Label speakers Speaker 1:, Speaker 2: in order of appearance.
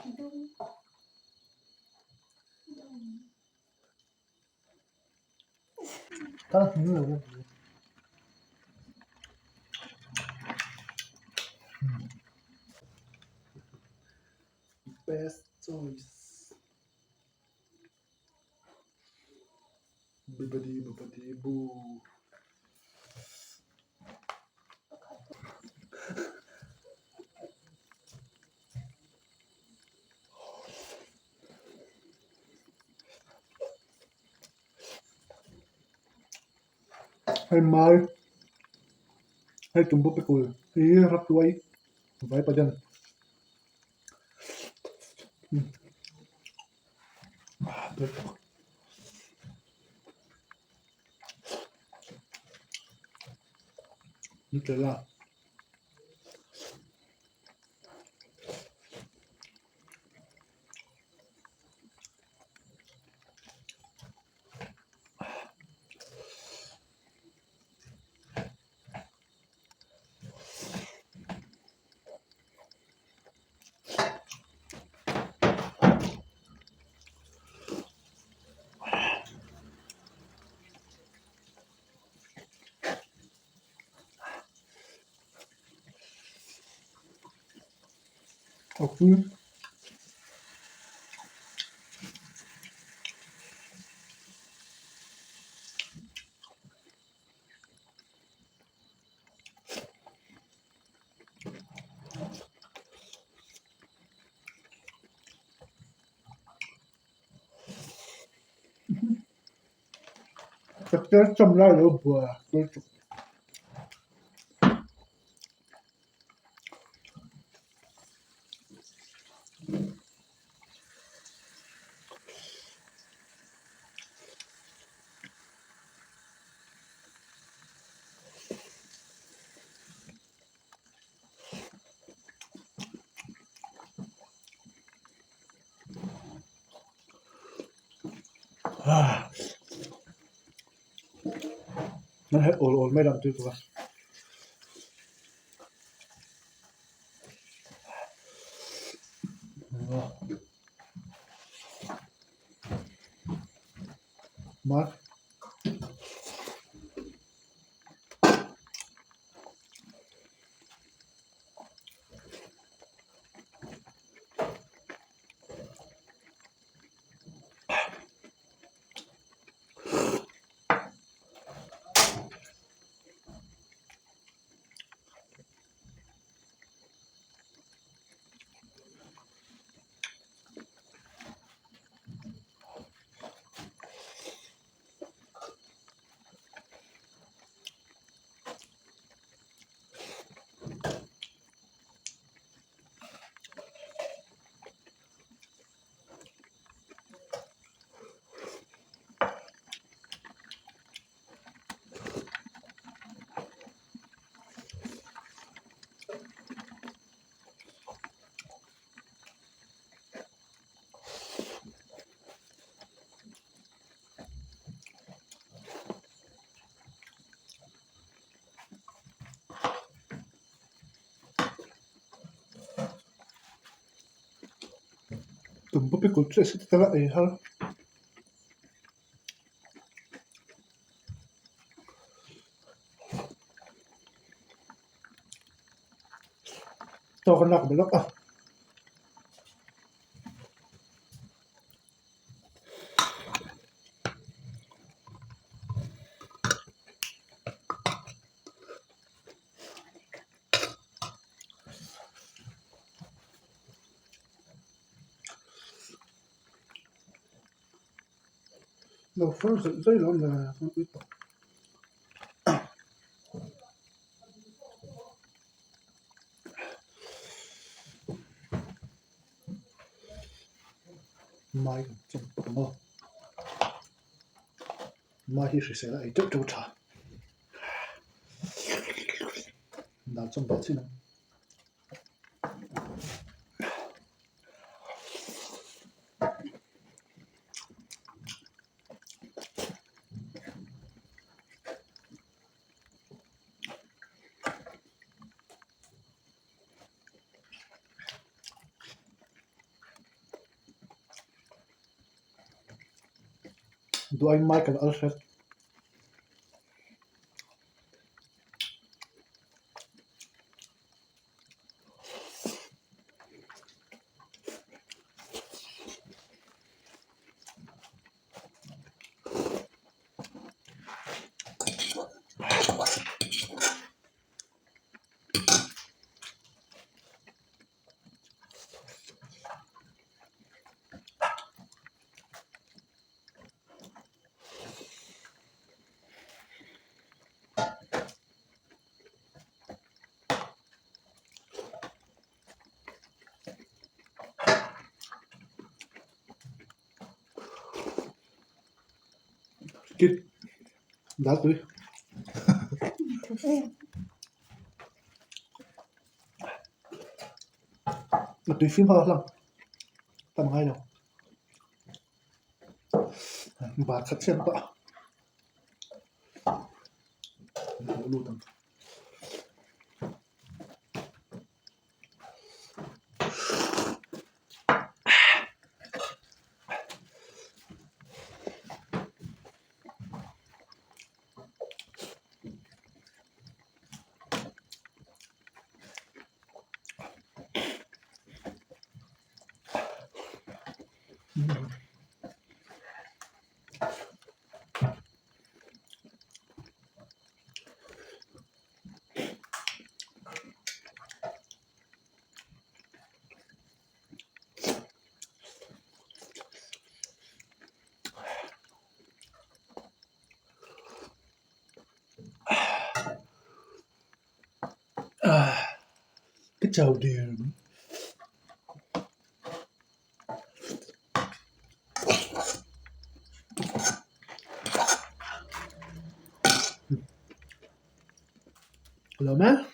Speaker 1: Dung, dung.
Speaker 2: Tao nhớ rồi. Best choice. Bibbidi boo. Hay mai. Hay tumbo pekul. Hirap tuway. Sabay pa dyan. Perfect. Nutella. Okay. Chắc chăm lại đâu vừa. Nó hết ổn ổn mấy lần tuyệt vời. Mát. Tumbo pekul tres tala eh hal. Tao kan nak belok ah. Lo first dai lo na con ito. Mai chum mo. Mai hi shi se la ai chou chou cha. Na chum ba chin. Do anh Michael Alfred. Skip. Đã tuổi. Mà tùy phim hơn lắm. Tầm ngay đâu. Bà khát xem bạ. Lưu tầm. Cái chầu điều. Hello, man.